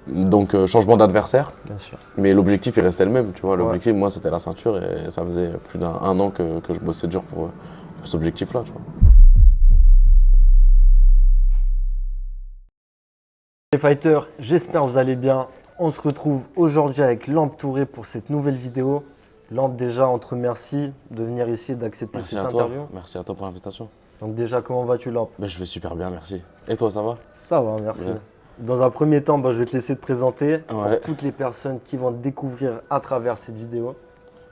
Donc changement d'adversaire, Bien sûr. mais l'objectif il restait le même, tu vois. L'objectif moi c'était la ceinture et ça faisait plus d'un an que je bossais dur pour cet objectif-là, tu vois. Les fighters, j'espère que vous allez bien. On se retrouve aujourd'hui avec Lamp Touré pour cette nouvelle vidéo. Lamp, déjà, on te remercie de venir ici et d'accepter Merci cette à toi, interview. merci à toi pour l'invitation. Donc déjà, comment vas-tu, Lamp? Ben, je vais super bien, merci. Et toi, ça va? Ça va, merci. Ouais. Dans un premier temps, je vais te laisser te présenter pour Ouais. toutes les personnes qui vont te découvrir à travers cette vidéo.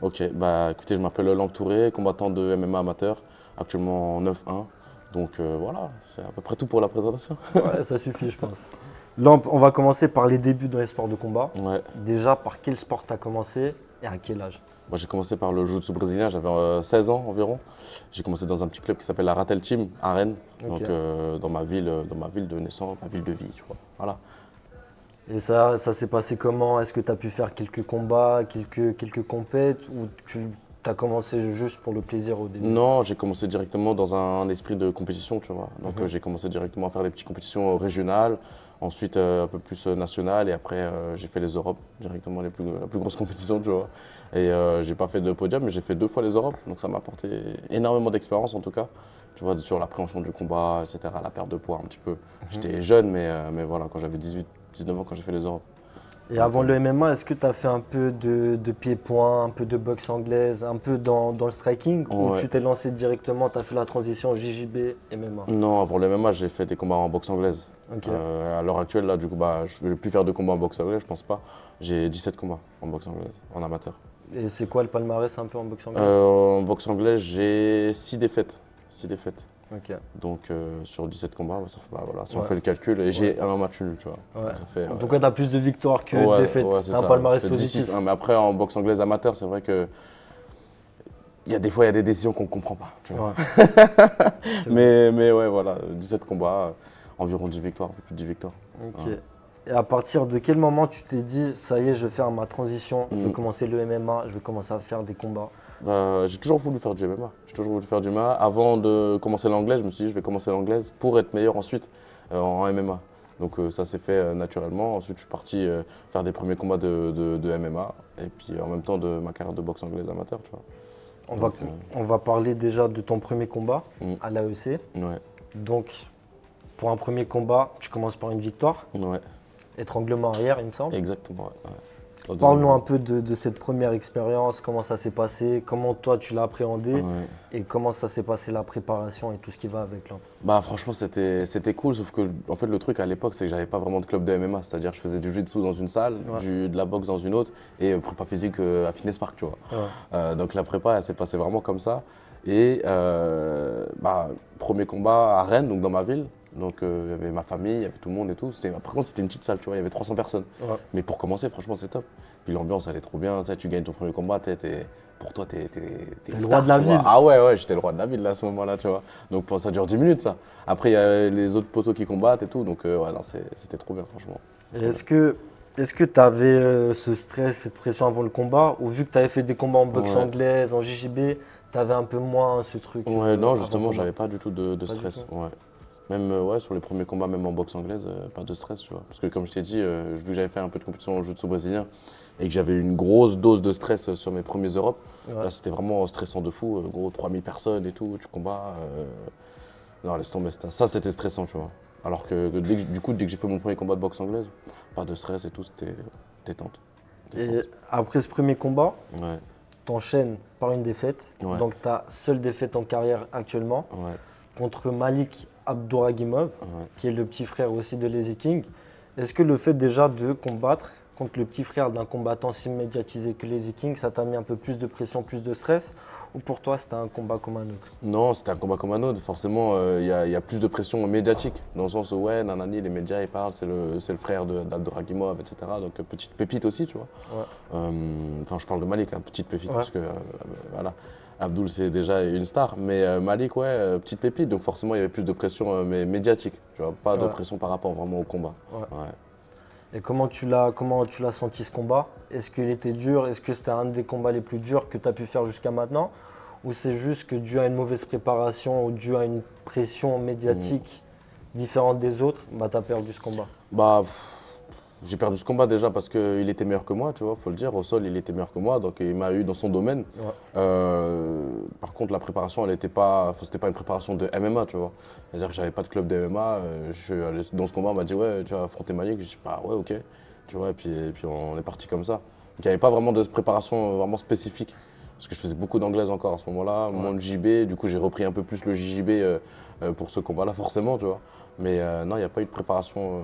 Ok, bah écoutez, je m'appelle Lamp Touré, combattant de MMA amateur, actuellement en 9-1. Donc voilà, c'est à peu près tout pour la présentation. Ouais, ça suffit, je pense. Lamp, on va commencer par les débuts dans les sports de combat. Ouais. Déjà, par quel sport tu as commencé et à quel âge? Moi, j'ai commencé par le jiu-jitsu brésilien, j'avais 16 ans environ. J'ai commencé dans un petit club qui s'appelle la Ratel Team à Rennes, Ok. donc dans ma ville de naissance, ma ville de vie, tu vois. Voilà. Et ça s'est passé comment? Est-ce que tu as pu faire quelques combats, quelques compètes ou tu as commencé juste pour le plaisir au début? Non, j'ai commencé directement dans un esprit de compétition, tu vois. Donc j'ai commencé directement à faire des petites compétitions régionales, ensuite un peu plus nationales, et après j'ai fait les Europes, directement la plus grosse compétition, tu vois. Et j'ai pas fait de podium, mais j'ai fait 2 fois les Europes, donc ça m'a apporté énormément d'expérience en tout cas, tu vois, sur l'appréhension du combat, etc., la perte de poids un petit peu. J'étais jeune, mais voilà, quand j'avais 19 ans, quand j'ai fait les Europes. Et avant le MMA, est-ce que tu as fait un peu de pied-point, un peu de boxe anglaise, un peu dans le striking ou Ouais. tu t'es lancé directement, tu as fait la transition JJB, MMA? Non, avant le MMA, j'ai fait des combats en boxe anglaise. Ok. À l'heure actuelle, là, du coup, je ne vais plus faire de combats en boxe anglaise, je pense pas. J'ai 17 combats en boxe anglaise, en amateur. Et c'est quoi le palmarès un peu en boxe anglaise? En boxe anglaise, j'ai 6 défaites. 6 défaites. Ok. Donc, sur 17 combats, ça fait, voilà, si on Ouais. fait le calcul, et j'ai un match nul, tu vois. Ouais. Donc, ça fait, En tout cas, tu as plus de victoires que de ouais, défaites. ouais, c'est T'as un ça. palmarès Ça fait 10-6, positif. hein. Mais après, en boxe anglaise amateur, c'est vrai que des fois, il y a des décisions qu'on ne comprend pas, tu vois. Ouais. C'est vrai. Mais ouais, voilà, 17 combats, environ 10 victoires, un peu plus de 10 victoires. Ok. Ouais. Et à partir de quel moment tu t'es dit, ça y est, je vais faire ma transition, je vais commencer le MMA, je vais commencer à faire des combats? J'ai toujours voulu faire du MMA. J'ai toujours voulu faire du MMA. Avant de commencer l'anglaise, je me suis dit je vais commencer l'anglaise pour être meilleur ensuite en MMA. Donc ça s'est fait naturellement. Ensuite, je suis parti faire des premiers combats de MMA et puis en même temps de ma carrière de boxe anglaise amateur, tu vois. Donc, On va parler déjà de ton premier combat Mm. à l'AEC. Ouais, Donc, pour un premier combat, tu commences par une victoire, ouais, étranglement arrière, il me semble. exactement. Ouais, ouais. Au deuxième Parle-nous un round. peu de cette première expérience, comment ça s'est passé, comment toi tu l'as appréhendé Ouais. et comment ça s'est passé la préparation et tout ce qui va avec là. Bah franchement c'était cool, sauf que en fait le truc à l'époque c'est que j'avais pas vraiment de club de MMA, c'est-à-dire je faisais du jiu-jitsu dans une salle, Ouais. de la boxe dans une autre et prépa physique à Fitness Park, tu vois. Ouais. Donc la prépa elle s'est passée vraiment comme ça. Et premier combat à Rennes, donc dans ma ville. Donc il y avait ma famille, il y avait tout le monde et tout. Par contre c'était une petite salle, tu vois, il y avait 300 personnes. Ouais. Mais pour commencer franchement c'est top. Puis l'ambiance elle est trop bien, tu sais, tu gagnes ton premier combat, pour toi t'es le une roi star, de la tu vois. ville. Ah ouais, j'étais le roi de la ville là, à ce moment-là, tu vois. Donc ça dure 10 minutes ça. Après il y a les autres poteaux qui combattent et tout, donc ouais non c'était trop bien franchement. Et est-ce que tu avais ce stress, cette pression avant le combat ou vu que tu avais fait des combats en boxe Ouais. anglaise, en JJB, tu avais un peu moins ce truc Ouais, non, avant justement, combat? j'avais pas du tout de Pas du stress. tout. Ouais. Même ouais, sur les premiers combats, même en boxe anglaise, pas de stress, tu vois. Parce que comme je t'ai dit, vu que j'avais fait un peu de compétition au jiu-jitsu brésilien et que j'avais une grosse dose de stress sur mes premiers Europes, Ouais. là c'était vraiment stressant de fou. Gros, 3000 personnes et tout, tu combats. Non, laisse tomber, ça c'était stressant, tu vois. Alors que dès que j'ai fait mon premier combat de boxe anglaise, pas de stress et tout, c'était détente. Et Détente. après ce premier combat, Ouais, t'enchaînes par une défaite. Ouais. Donc ta seule défaite en carrière actuellement ouais, contre Malik Abdouragimov, ouais. qui est le petit frère aussi de Lazy King. Est-ce que le fait déjà de combattre contre le petit frère d'un combattant si médiatisé que Lazy King, ça t'a mis un peu plus de pression, plus de stress? Ou pour toi, c'était un combat comme un autre? Non, c'était un combat comme un autre. Forcément, il y a plus de pression médiatique, dans le sens où, ouais, nanani, les médias, ils parlent, c'est le frère d'Abdouragimov, etc. Donc, petite pépite aussi, tu vois. Ouais. Enfin, je parle de Malik, hein, petite pépite, Ouais. parce que, voilà, Abdoul, c'est déjà une star. Mais Malik, ouais, petite pépite. Donc, forcément, il y avait plus de pression mais médiatique, tu vois. Pas de Ouais. pression par rapport vraiment au combat. Ouais. Ouais. Et comment tu l'as senti ce combat? Est-ce qu'il était dur? Est-ce que c'était un des combats les plus durs que tu as pu faire jusqu'à maintenant? Ou c'est juste que dû à une mauvaise préparation ou dû à une pression médiatique différente des autres, bah, tu as perdu ce combat? Bah, J'ai perdu ce combat déjà parce qu'il était meilleur que moi, tu vois, faut le dire. Au sol, il était meilleur que moi, donc il m'a eu dans son domaine. Ouais. Par contre, la préparation, elle était pas, c'était pas une préparation de MMA, tu vois. C'est-à-dire que j'avais pas de club de MMA. Je suis allé dans ce combat, on m'a dit ouais, tu vas affronter Malik. Je dis bah ouais, ok, tu vois. Et puis on est parti comme ça. Donc il n'y avait pas vraiment de préparation vraiment spécifique. Parce que je faisais beaucoup d'anglaise encore à ce moment-là, moins de JB. Du coup, j'ai repris un peu plus le JJB pour ce combat-là, forcément, tu vois. Mais non, il n'y a pas eu de préparation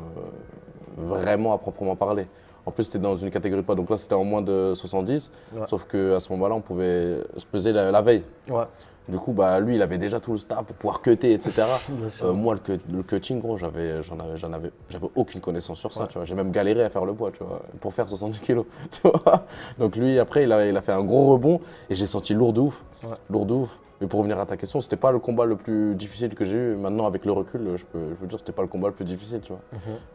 vraiment à proprement parler. En plus, c'était dans une catégorie poids, donc là, c'était en moins de 70. Ouais. Sauf qu'à ce moment-là, on pouvait se peser la veille. Ouais, Du coup, bah, lui, il avait déjà tout le staff pour pouvoir cutter, etc. bien sûr. Moi, le cutting, gros, j'avais aucune connaissance sur ça, tu vois. J'ai même galéré à faire le poids, tu vois, pour faire 70 kilos, tu vois. Donc lui, après, il a fait un gros rebond et j'ai senti lourd de ouf, Ouais. lourd de ouf. Mais pour revenir à ta question, c'était pas le combat le plus difficile que j'ai eu. Maintenant, avec le recul, je peux dire que c'était pas le combat le plus difficile, tu vois.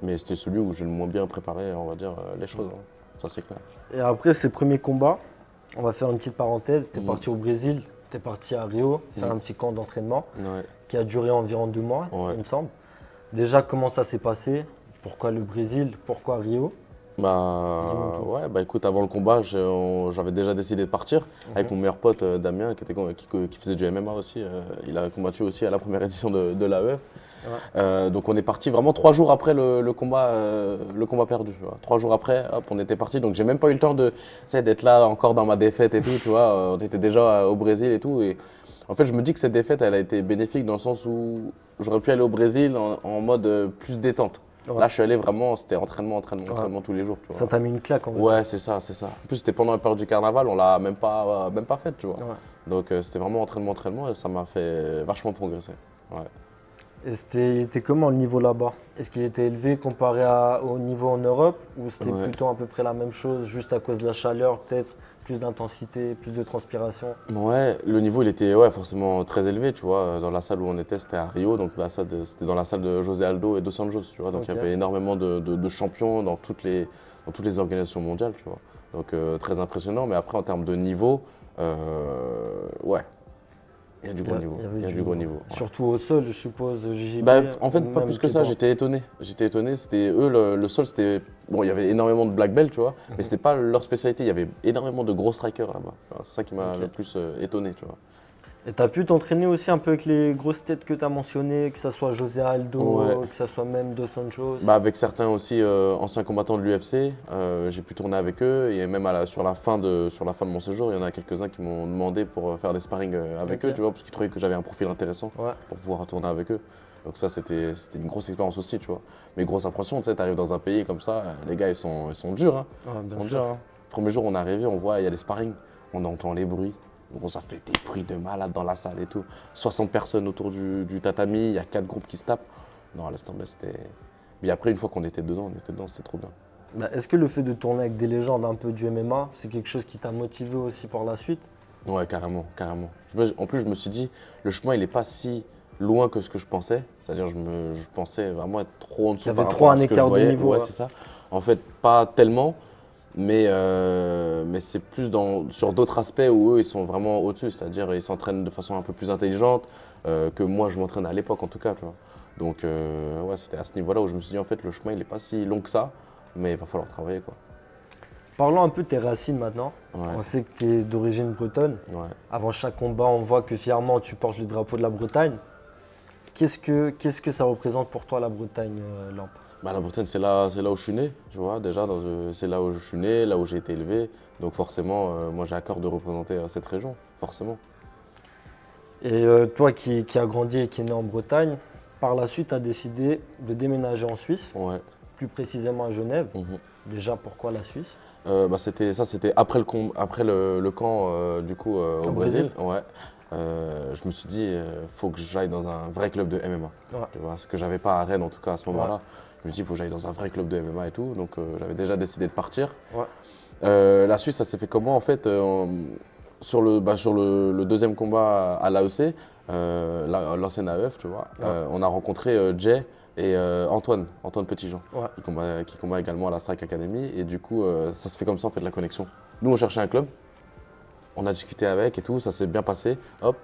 Mais c'était celui où j'ai le moins bien préparé, on va dire, les choses, hein. Ça, c'est clair. Et après ces premiers combats, on va faire une petite parenthèse. Tu es parti au Brésil, tu es parti à Rio faire un petit camp d'entraînement Ouais. qui a duré environ 2 mois, Ouais. il me semble. Déjà, comment ça s'est passé? Pourquoi le Brésil? Pourquoi Rio? Dis-moi tout. Ouais, bah écoute, avant le combat, j'avais déjà décidé de partir avec mon meilleur pote Damien qui faisait du MMA aussi. Il a combattu aussi à la première édition de l'AEF. Donc on est parti vraiment 3 jours après le combat perdu. Tu vois. 3 jours après, hop, on était parti. Donc j'ai même pas eu le temps tu sais, d'être là encore dans ma défaite et tout. Tu vois. On était déjà au Brésil et tout. Et en fait, je me dis que cette défaite, elle a été bénéfique dans le sens où j'aurais pu aller au Brésil en mode plus détente. Ouais. Là, je suis allé vraiment, c'était entraînement tous les jours. Tu vois. Ça t'a mis une claque en fait. Ouais, c'est ça, c'est ça. En plus, c'était pendant la période du carnaval, on l'a même pas faite, tu vois. Ouais. Donc, c'était vraiment entraînement et ça m'a fait vachement progresser. Ouais. Et il était comment le niveau là-bas? Est-ce qu'il était élevé comparé au niveau en Europe ou c'était Ouais. plutôt à peu près la même chose, juste à cause de la chaleur, peut-être plus d'intensité, plus de transpiration? Ouais, le niveau, il était forcément très élevé, tu vois. Dans la salle où on était, c'était à Rio, donc c'était dans la salle de José Aldo et Dos Anjos, tu vois. Donc, il y Ok. avait énormément de champions dans toutes les organisations mondiales, tu vois. Donc, très impressionnant. Mais après, en termes de niveau, ouais, il y a du gros niveau. Il y avait Il y a du du gros niveau. Ouais. Surtout au sol, je suppose, JJB. Bah, en fait, pas même plus que ça, pied-point. j'étais étonné. J'étais étonné, c'était eux, le sol, c'était. Bon, il y avait énormément de black belt, tu vois, mais c'était pas leur spécialité. Il y avait énormément de gros strikers là-bas. Alors, c'est ça qui m'a Ok. le plus étonné, tu vois. Et tu as pu t'entraîner aussi un peu avec les grosses têtes que tu as mentionnées, que ce soit José Aldo, Ouais. que ce soit même Dos Anjos. Bah, avec certains aussi anciens combattants de l'UFC, j'ai pu tourner avec eux et même sur la fin de mon séjour, il y en a quelques-uns qui m'ont demandé pour faire des sparring avec Ok. eux, tu vois, parce qu'ils trouvaient que j'avais un profil intéressant Ouais. pour pouvoir tourner avec eux. Donc ça, c'était une grosse expérience aussi, tu vois. Mais grosse impression, tu sais, t'arrives dans un pays comme ça, les gars, ils sont durs, hein. Ouais, bien Ils sont sûr. durs, hein. Premier jour, on est arrivé, on voit, il y a les sparring, on entend les bruits. Bon, ça fait des bruits de malade dans la salle et tout. 60 personnes autour du tatami, il y a 4 groupes qui se tapent. Non, laisse tomber, c'était... Mais après, une fois qu'on était dedans, c'était trop bien. Bah, est-ce que le fait de tourner avec des légendes un peu du MMA, c'est quelque chose qui t'a motivé aussi pour la suite? Ouais, carrément, carrément. En plus, je me suis dit, le chemin, il n'est pas si loin que ce que je pensais. C'est-à-dire, je pensais vraiment être trop en dessous Il y avait par trop rapport à un ce que je écart de voyais. niveau, Ouais, ouais. c'est ça. En fait, pas tellement, mais c'est plus sur d'autres aspects où eux, ils sont vraiment au-dessus. C'est-à-dire, ils s'entraînent de façon un peu plus intelligente que moi, je m'entraîne à l'époque, en tout cas, tu vois. Donc, ouais, c'était à ce niveau-là où je me suis dit, en fait, le chemin, il n'est pas si long que ça, mais il va falloir travailler, quoi. Parlons un peu de tes racines maintenant. Ouais. On sait que tu es d'origine bretonne. Ouais. Avant chaque combat, on voit que fièrement tu portes le drapeau de la Bretagne. Qu'est-ce que ça représente pour toi la Bretagne, Lamp? Bah, la Bretagne, c'est là où je suis né, tu vois, déjà, c'est là où je suis né, là où j'ai été élevé. Donc forcément, moi j'ai à cœur de représenter cette région, forcément. Et toi qui as grandi et qui est né en Bretagne, par la suite tu as décidé de déménager en Suisse, Ouais. plus précisément à Genève. Mhm. Déjà, pourquoi la Suisse? Bah, c'était après le camp du coup au Au Brésil. Brésil. Ouais. Je me suis dit, faut que j'aille dans un vrai club de MMA. Ouais. Tu vois, ce que j'avais pas à Rennes en tout cas à ce moment-là. Ouais. Je me suis dit, il faut que j'aille dans un vrai club de MMA et tout. Donc j'avais déjà décidé de partir. Ouais. La Suisse, ça s'est fait comment en fait sur le deuxième combat à l'AEC, l'ancienne AEF, tu vois, Ouais. on a rencontré Jay et Antoine Petitjean, Ouais. qui combat également à la Strike Academy. Et du coup, ça se fait comme ça en fait la connexion. Nous, on cherchait un club, on a discuté avec et tout, ça s'est bien passé, hop.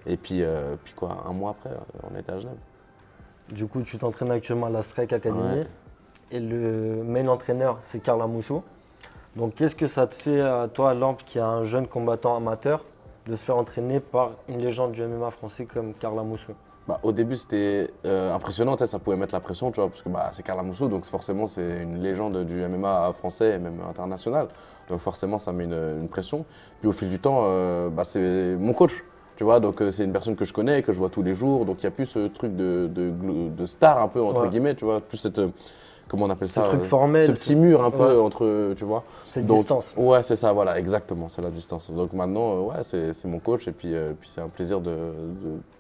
Et puis quoi, un mois après, on était à Genève. Du coup, tu t'entraînes actuellement à la Strike Academy. Ouais. et le main entraîneur, c'est Karl Amoussou. Donc, qu'est-ce que ça te fait à toi, Lamp, qui est un jeune combattant amateur, de se faire entraîner par une légende du MMA français comme Karl Amoussou? Bah, au début, c'était impressionnant, tu sais, ça pouvait mettre la pression, tu vois, parce que bah, c'est Karl Amoussou, donc forcément, c'est une légende du MMA français et même international. Donc forcément, ça met une pression. Puis au fil du temps, bah, c'est mon coach, tu vois, donc c'est une personne que je connais, que je vois tous les jours, donc il n'y a plus ce truc de star un peu, entre Ouais. guillemets, tu vois, plus cette, comment on appelle Ce ça, truc formel. ce petit mur un peu Ouais. entre, tu vois. Cette Donc, distance. Ouais, c'est ça, voilà, exactement, c'est la distance. Donc maintenant, ouais, c'est mon coach et puis c'est un plaisir de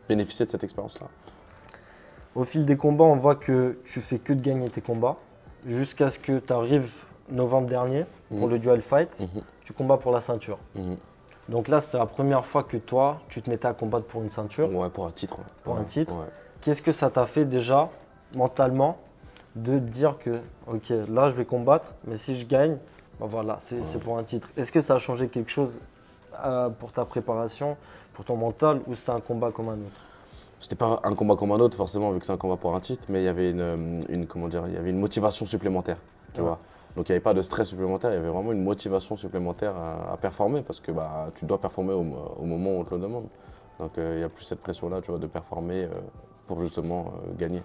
bénéficier de cette expérience-là. Au fil des combats, on voit que tu fais que de gagner tes combats, jusqu'à ce que tu arrives novembre dernier pour le dual fight, Mhm. tu combats pour la ceinture. Mhm. Donc là, c'était la première fois que toi, tu te mettais à combattre pour une ceinture, Ouais, pour un titre. Ouais. pour un Ouais, titre. ouais. Qu'est-ce que ça t'a fait déjà, mentalement, de te dire que, ok, là, je vais combattre, mais si je gagne, ben voilà, c'est pour un titre. Est-ce que ça a changé quelque chose pour ta préparation, pour ton mental, ou c'était un combat comme un autre? C'était pas un combat comme un autre, forcément, vu que c'est un combat pour un titre, mais il y avait comment dire, il y avait une motivation supplémentaire, tu Ouais. vois. Donc il n'y avait pas de stress supplémentaire, il y avait vraiment une motivation supplémentaire à performer, parce que bah, tu dois performer au moment où on te le demande. Donc il n'y a plus cette pression-là, tu vois, de performer pour justement gagner,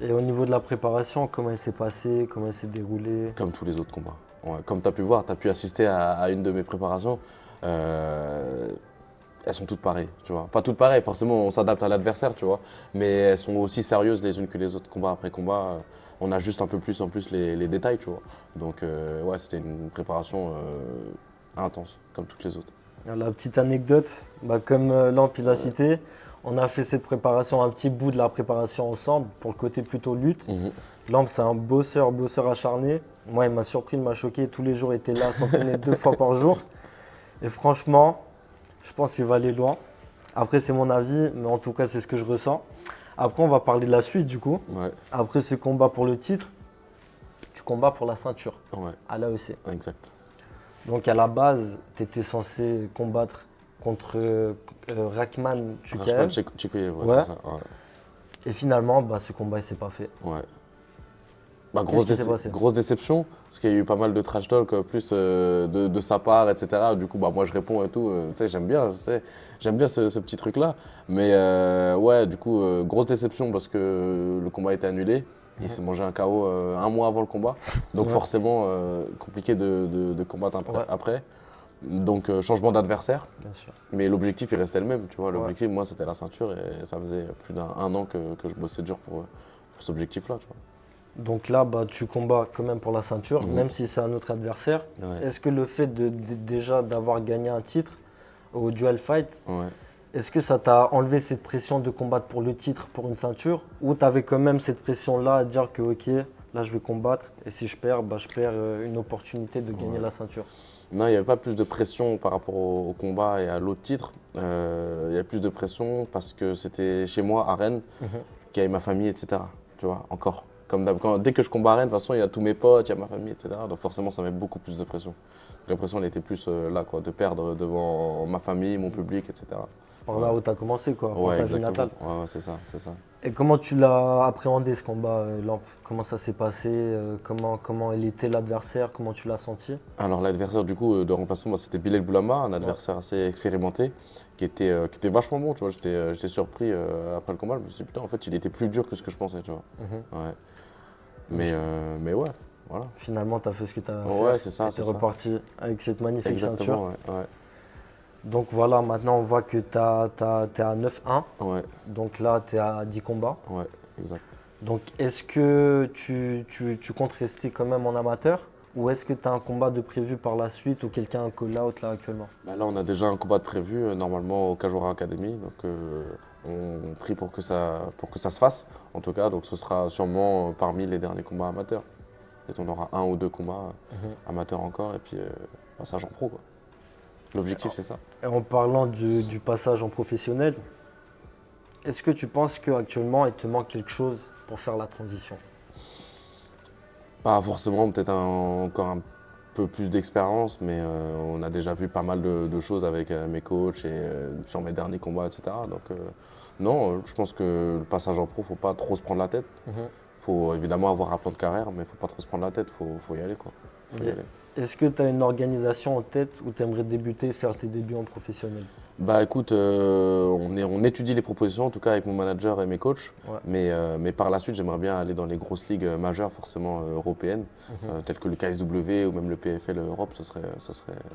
Et au niveau de la préparation, comment elle s'est passée, comment elle s'est déroulée? comme tous les autres combats. Ouais, comme tu as pu voir, tu as pu assister à une de mes préparations. euh, Elles sont toutes pareilles, tu vois. Pas toutes pareilles, forcément, on s'adapte à l'adversaire, tu vois. Mais elles sont aussi sérieuses les unes que les autres, combat après combat. On ajuste un peu plus en plus les détails, tu vois. Donc, ouais, c'était une préparation intense, comme toutes les autres. La petite anecdote, bah, comme Lamp il a cité, on a fait cette préparation, un petit bout de la préparation ensemble pour le côté plutôt lutte. Mhm. Lamp c'est un bosseur acharné. Moi il m'a surpris, il m'a choqué. Tous les jours il était là, s'entraîner 2 fois par jour. Et franchement, je pense qu'il va aller loin. Après c'est mon avis, mais en tout cas c'est ce que je ressens. Après on va parler de la suite du coup. Ouais, Après ce combat pour le titre, tu combats pour la ceinture ouais, à l'AEC. exact. Donc à la base, tu étais censé combattre contre Rakhman Rachman Chukaev. Chikoyev, ouais, Ouais. c'est ça. Ouais. Et finalement, bah, ce combat, il s'est pas fait. Ouais. Bah, Qu'est-ce qui s'est passé? grosse déception, parce qu'il y a eu pas mal de trash talk, plus de sa part, etc. Du coup, bah, moi je réponds et tout, tu sais, tu sais, j'aime bien ce petit truc-là. Mais ouais, du coup, grosse déception parce que le combat a été annulé. Il s'est mangé un KO un mois avant le combat. Donc Ouais. forcément, compliqué de combattre Ouais. après. Donc changement d'adversaire. Bien sûr. Mais l'objectif, il restait le même, tu vois. Ouais. L'objectif, moi, c'était la ceinture et ça faisait plus d'un an que je bossais dur pour cet objectif-là, tu vois. Donc là, bah, tu combats quand même pour la ceinture, Mhm. même si c'est un autre adversaire. Ouais. Est-ce que le fait déjà d'avoir gagné un titre au dual fight, Ouais. est-ce que ça t'a enlevé cette pression de combattre pour le titre, pour une ceinture, ou tu avais quand même cette pression-là à dire que ok, là je vais combattre et si je perds, bah, je perds une opportunité de gagner la ceinture? Non, il n'y avait pas plus de pression par rapport au combat et à l'autre titre. Il y avait plus de pression parce que c'était chez moi, à Rennes, qu'il y avait ma famille, etc. Tu vois, encore. Dès que je combats à Rennes, de toute façon, il y a tous mes potes, il y a ma famille, etc. Donc forcément, ça met beaucoup plus de pression. J'ai l'impression qu'elle était plus là, quoi, de perdre devant ma famille, mon public, etc. Par là où tu as commencé, quoi, pour Ouais, ta vie exactement. natale. Ouais, c'est ça, c'est ça. Et comment tu l'as appréhendé ce combat, Lamp? Comment ça s'est passé? Comment il était l'adversaire? Comment tu l'as senti? Alors l'adversaire du coup de remplacement, bah, c'était Bilal Boulama, un adversaire assez expérimenté, qui était vachement bon, tu vois. J'étais surpris après le combat, je me suis dit putain en fait il était plus dur que ce que je pensais, tu vois. Ouais. Mais ouais, voilà. Finalement, tu as fait ce que tu as à Ouais, faire c'est ça, et tu c'est es ça. reparti avec cette magnifique ceinture. Exactement, ouais. Donc voilà, maintenant on voit que tu es à 9-1. Ouais, Donc là, tu es à 10 combats. ouais, exact. Donc est-ce que tu comptes rester quand même en amateur ou est-ce que tu as un combat de prévu par la suite ou quelqu'un a un call-out là actuellement? Bah, là on a déjà un combat de prévu normalement au Kajora Academy, donc on prie pour que ça se fasse en tout cas, donc ce sera sûrement parmi les derniers combats amateurs. Peut-être on aura un ou deux combats amateurs encore et puis passage en pro, quoi. L'objectif c'est ça. Et en parlant du passage en professionnel, est-ce que tu penses qu'actuellement il te manque quelque chose pour faire la transition? Pas forcément, peut-être encore un peu plus d'expérience, mais on a déjà vu pas mal de choses avec mes coachs et sur mes derniers combats, etc. Donc non, je pense que le passage en pro, faut pas trop se prendre la tête. Faut évidemment avoir un plan de carrière, mais il ne faut pas trop se prendre la tête, faut y aller, quoi. Faut y Et aller. est-ce que tu as une organisation en tête où tu aimerais débuter, faire tes débuts en professionnel? Bah écoute, on étudie les propositions, en tout cas avec mon manager et mes coachs, Ouais. mais par la suite j'aimerais bien aller dans les grosses ligues majeures, forcément européennes, telles que le KSW ou même le PFL Europe, ce serait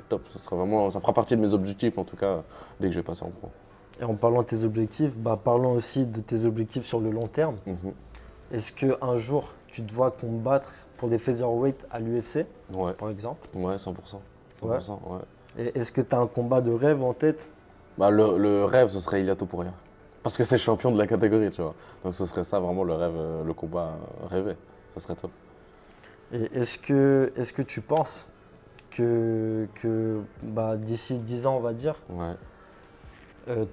top. Ça fera partie de mes objectifs en tout cas dès que je vais passer en pro. Et en parlant de tes objectifs, parlons aussi de tes objectifs sur le long terme. Mhm. Est-ce qu'un jour, tu te vois combattre pour des featherweight à l'UFC, Ouais, par exemple? ouais, 100%. 100%, ouais. Et est-ce que tu as un combat de rêve en tête? Bah, le rêve, ce serait Ilia Topuria. Parce que c'est le champion de la catégorie, tu vois. Donc ce serait ça vraiment le rêve, le combat rêvé. Ce serait top. Et est-ce que tu penses que d'ici 10 ans, on va dire, Ouais.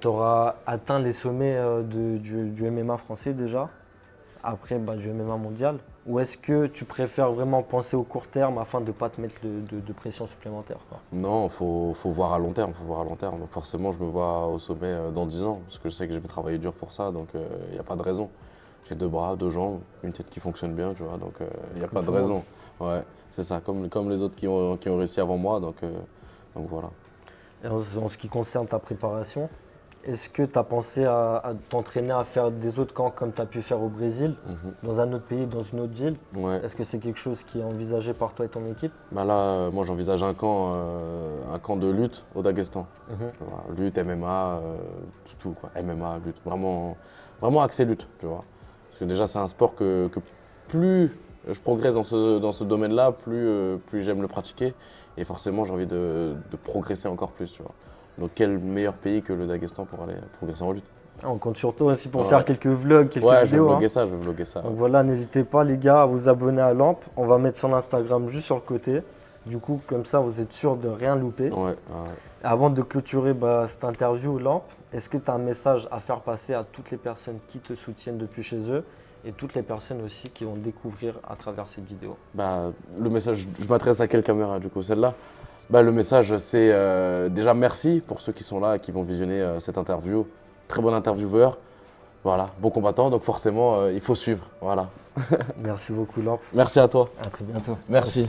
tu auras atteint les sommets du MMA français déjà, après du MMA mondial? Ou est-ce que tu préfères vraiment penser au court terme afin de ne pas te mettre de pression supplémentaire, quoi? Non, faut voir à long terme, faut voir à long terme. Donc forcément, je me vois au sommet dans 10 ans, parce que je sais que je vais travailler dur pour ça, donc il n'y a pas de raison. J'ai 2 bras, 2 jambes, une tête qui fonctionne bien, tu vois, donc il n'y a pas de tout le raison. Ouais, c'est ça, comme les autres qui ont réussi avant moi, donc voilà. Et en ce qui concerne ta préparation, est-ce que tu as pensé à t'entraîner à faire des autres camps comme tu as pu faire au Brésil, dans un autre pays, dans une autre ville? Ouais. Est-ce que c'est quelque chose qui est envisagé par toi et ton équipe? Bah là, moi j'envisage un camp de lutte au Daghestan. Tu vois, lutte, MMA, tout quoi. MMA, lutte, vraiment, vraiment axé lutte, tu vois. Parce que déjà c'est un sport que plus je progresse dans ce domaine-là, plus j'aime le pratiquer. Et forcément j'ai envie de progresser encore plus, tu vois. Donc quel meilleur pays que le Daghestan pour aller progresser en lutte? On compte sur toi aussi pour Ouais. faire quelques vlogs, quelques Ouais, je vais vidéos, hein. vlogger ça, je vais vlogger ça. Donc voilà, n'hésitez pas les gars à vous abonner à Lamp. On va mettre son Instagram juste sur le côté. Du coup, comme ça, vous êtes sûr de rien louper. Ouais, ouais. Avant de clôturer cette interview, Lamp, est-ce que tu as un message à faire passer à toutes les personnes qui te soutiennent depuis chez eux et toutes les personnes aussi qui vont découvrir à travers cette vidéo? Bah, le message, je m'adresse à quelle caméra du coup? Celle-là? Bah, le message, c'est déjà merci pour ceux qui sont là et qui vont visionner cette interview. Très bon intervieweur, voilà, bon combattant, donc forcément, il faut suivre. Voilà. Merci beaucoup, Lamp. Merci à toi. À très bientôt. Merci.